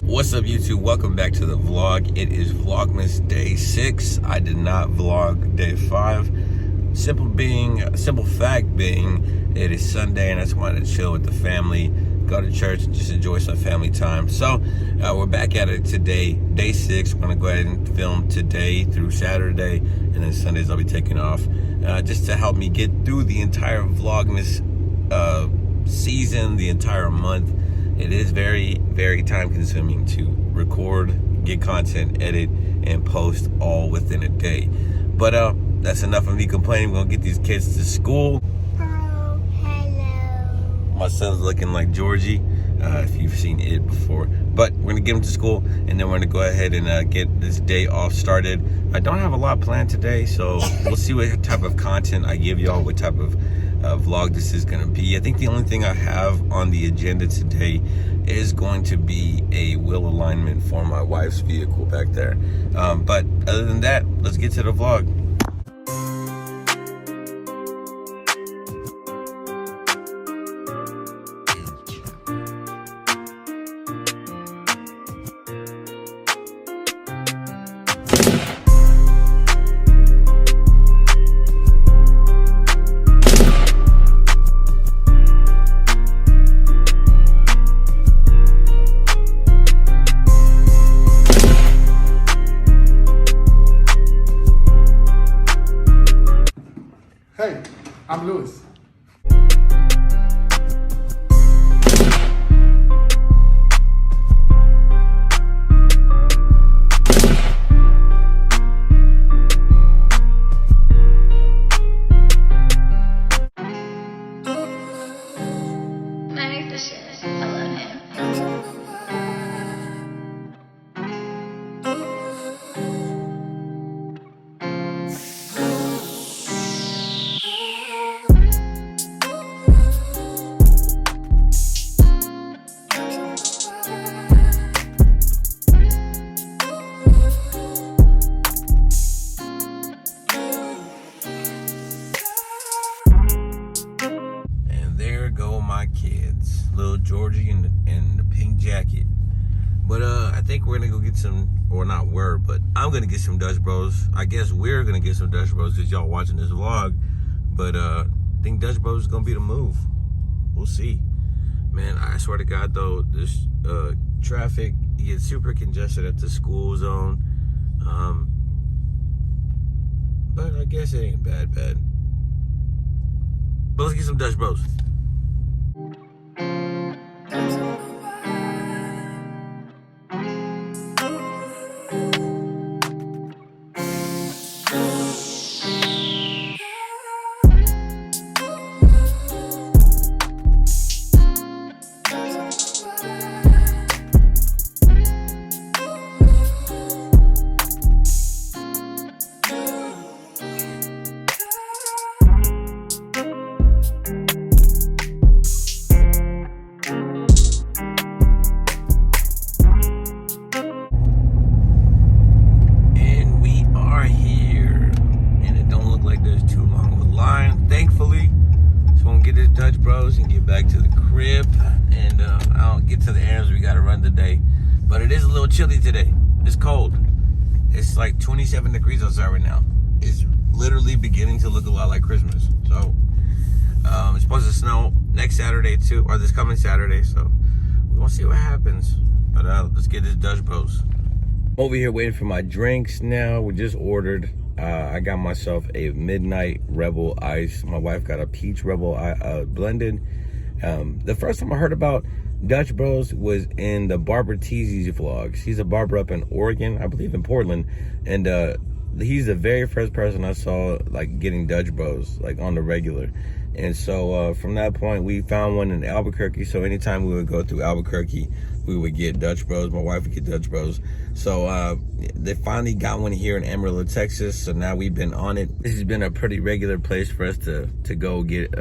What's up, YouTube? Welcome back to the vlog. It is Vlogmas day 6. I did not vlog day 5. Simple fact being, it is Sunday and I just wanted to chill with the family, go to church, and just enjoy some family time. So we're back at it today, day 6. We're gonna go ahead and film today through Saturday, and then Sundays I'll be taking off, just to help me get through the entire Vlogmas season, the entire month. It is very, very time consuming to record, get content, edit, and post all within a day. But that's enough of me complaining. We're gonna get these kids to school. Oh, hello. My son's looking like Georgie, if you've seen it before. But we're gonna get him to school, and then we're gonna go ahead and get this day off started. I don't have a lot planned today, so we'll see what type of content I give y'all, what type of vlog this is gonna be. I think the only thing I have on the agenda today is going to be a wheel alignment for my wife's vehicle back there. But other than that, let's get to the vlog. Hey, I'm Louis. Manny's the shit. I love him. My kids, little Georgie in the pink jacket. But I think we're gonna go get some, or not we're, but I'm gonna get some Dutch Bros. I guess we're gonna get some Dutch Bros because y'all watching this vlog. But I think Dutch Bros is gonna be the move. We'll see. Man, I swear to God though, this traffic gets super congested at the school zone. But I guess it ain't bad. But let's get some Dutch Bros. Dutch Bros and get back to the crib, and I'll get to the errands we gotta run today. But it is a little chilly today. It's cold. It's like 27 degrees outside right now. It's literally beginning to look a lot like Christmas. So it's supposed to snow next Saturday too, or this coming Saturday. So we're gonna see what happens. But let's get this Dutch Bros. Over here waiting for my drinks now. We just ordered. I got myself a Midnight Rebel Ice. My wife got a Peach Rebel blended. The first time I heard about Dutch Bros was in the Barber TZ's vlogs. He's a barber up in Oregon, I believe in Portland. And he's the very first person I saw like getting Dutch Bros like on the regular. And so from that point, we found one in Albuquerque. So anytime we would go through Albuquerque, we would get Dutch Bros. My wife would get Dutch Bros. So they finally got one here in Amarillo, Texas. So now we've been on it. This has been a pretty regular place for us to go get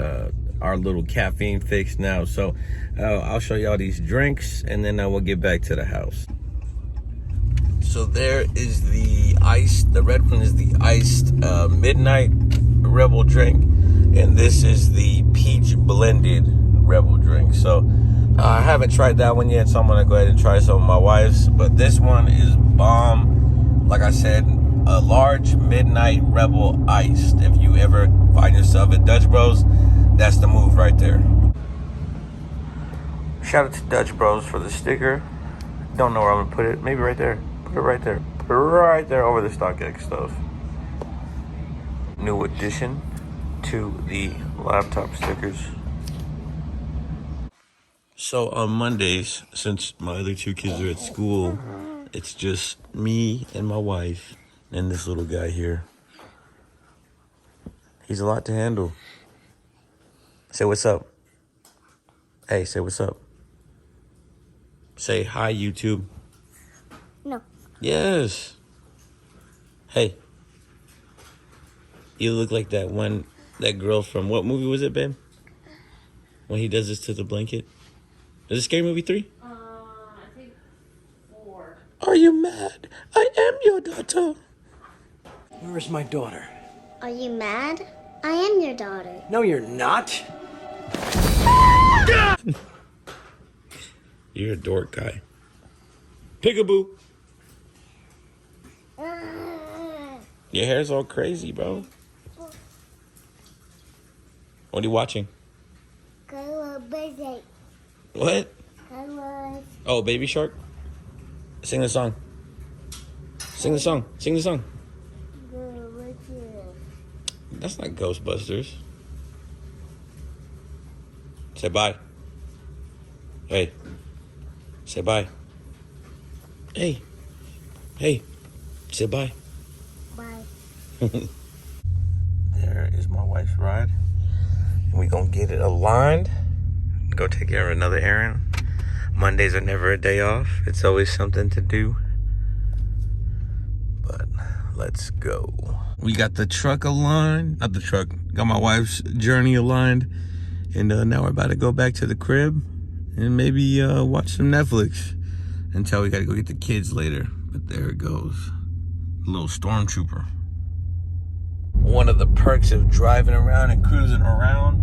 our little caffeine fix now. So I'll show y'all these drinks, and then we'll get back to the house. So there is the iced, the red one is the iced Midnight Rebel drink, and this is the peach blended Rebel drink. So I haven't tried that one yet, so I'm gonna go ahead and try some of my wife's. But this one is bomb. Like I said, a large midnight rebel iced. If you ever find yourself at Dutch Bros, that's the move right there. Shout out to Dutch Bros for the sticker. Don't know where I'm gonna put it. Maybe right there. Put it right there. Put it right there over the StockX stuff. New addition to the laptop stickers. So on Mondays, since my other two kids are at school, it's just me and my wife and this little guy here. He's a lot to handle. Say what's up. Hey, say what's up. Say hi, YouTube. No. Yes. Hey. You look like that girl from, what movie was it, babe? When he does this to the blanket. Is it Scary Movie 3? I think 4. Are you mad? I am your daughter. Where's my daughter? Are you mad? I am your daughter. No, you're not. You're a dork guy. Peekaboo. Your hair's all crazy, bro. What are you watching? What? Oh, Baby Shark? Sing the song. Sing the song. Sing the song. That's not Ghostbusters. Say bye. Hey. Say bye. Hey. Hey. Say bye. Bye. There is my wife's ride. We gonna get it aligned. Go take care of another errand. Mondays are never a day off. It's always something to do. But let's go. We got the truck aligned. Not the truck. Got my wife's journey aligned. And now we're about to go back to the crib and maybe watch some Netflix until we gotta go get the kids later. But there it goes. A little stormtrooper. One of the perks of driving around and cruising around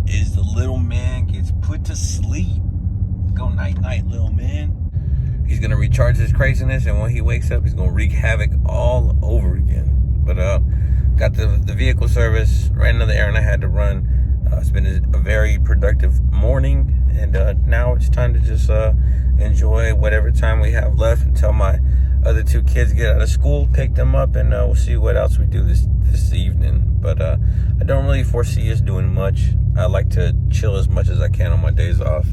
is the little man gets put to sleep. Go night night, little man. He's gonna recharge his craziness, and when he wakes up, he's gonna wreak havoc all over again. But got the vehicle service, ran another errand I had to run. It's been a very productive morning, and now it's time to just enjoy whatever time we have left until my other two kids get out of school, pick them up, and we'll see what else we do this evening. But I don't really foresee us doing much. I like to chill as much as I can on my days off.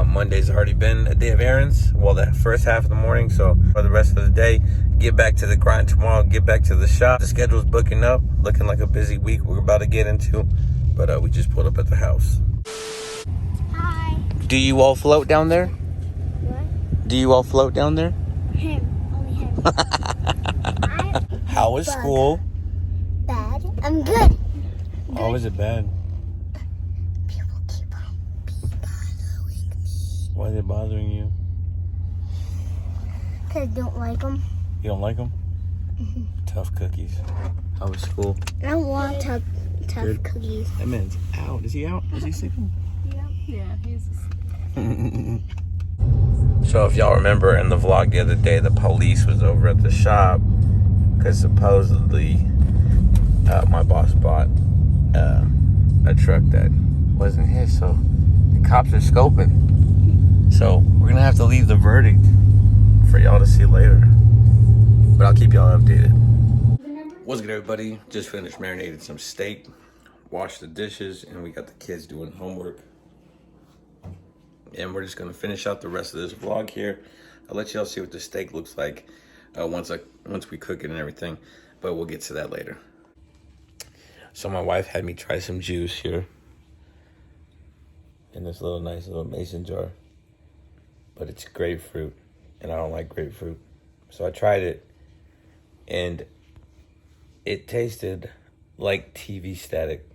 Monday's already been a day of errands, well, the first half of the morning. So for the rest of the day, get back to the grind tomorrow, get back to the shop. The schedule's booking up, looking like a busy week we're about to get into. But we just pulled up at the house. Hi. Do you all float down there? What? Do you all float down there? Him. Only him. How was school? Bad. I'm good. How was it bad? People keep on bothering me. Why are they bothering you? Because I don't like them. You don't like them? Tough cookies. How was school? I don't want tough Good. cookies. That man's out. Is he out? Is he sleeping? Yeah, he's So if y'all remember in the vlog the other day, the police was over at the shop because supposedly my boss bought a truck that wasn't his. So the cops are scoping. So we're going to have to leave the verdict for y'all to see later. But I'll keep y'all updated. What's good, everybody? Just finished marinating some steak, washed the dishes, and we got the kids doing homework. And we're just gonna finish out the rest of this vlog here. I'll let y'all see what the steak looks like once we cook it and everything, but we'll get to that later. So my wife had me try some juice here in this nice little mason jar, but it's grapefruit, and I don't like grapefruit. So I tried it, and it tasted like TV static.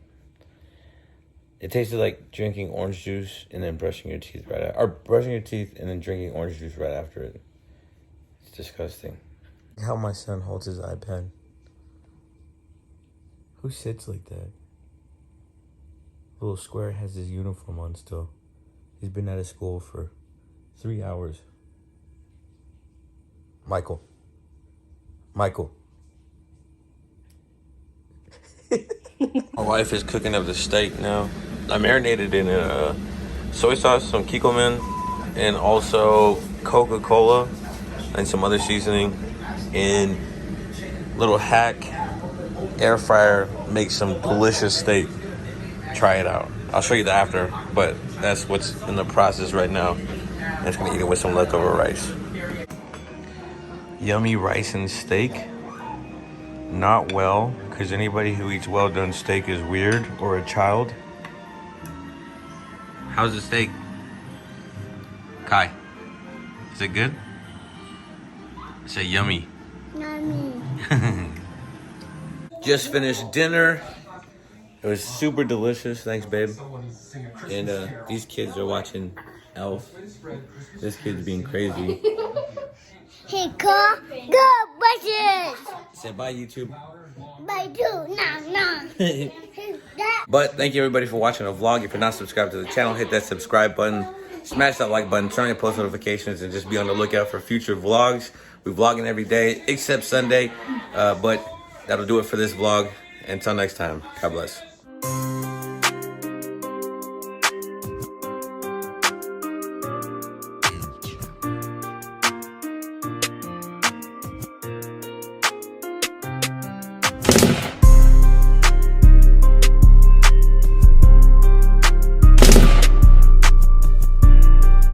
It tasted like drinking orange juice and then brushing your teeth or brushing your teeth and then drinking orange juice right after it. It's disgusting. How my son holds his iPad. Who sits like that? Little square has his uniform on still. He's been out of school for 3 hours. Michael. My wife is cooking up the steak now. I marinated in soy sauce, some Kikkoman, and also Coca-Cola and some other seasoning. And little hack, air fryer makes some delicious steak. Try it out. I'll show you the after, but that's what's in the process right now. I'm just gonna eat it with some leftover rice. Yummy rice and steak. Not well, because anybody who eats well done steak is weird or a child. How's the steak? Kai, is it good? Say yummy. Yummy. Just finished dinner. It was super delicious. Thanks, babe. And these kids are watching Elf. This kid's being crazy. Hey, go bushes. Say bye, YouTube. Bye, do. No. That. But thank you everybody for watching the vlog. If you're not subscribed to the channel, hit that subscribe button. Smash that like button, turn on your post notifications, and just be on the lookout for future vlogs. We're vlogging every day except Sunday. But that'll do it for this vlog. Until next time, God bless.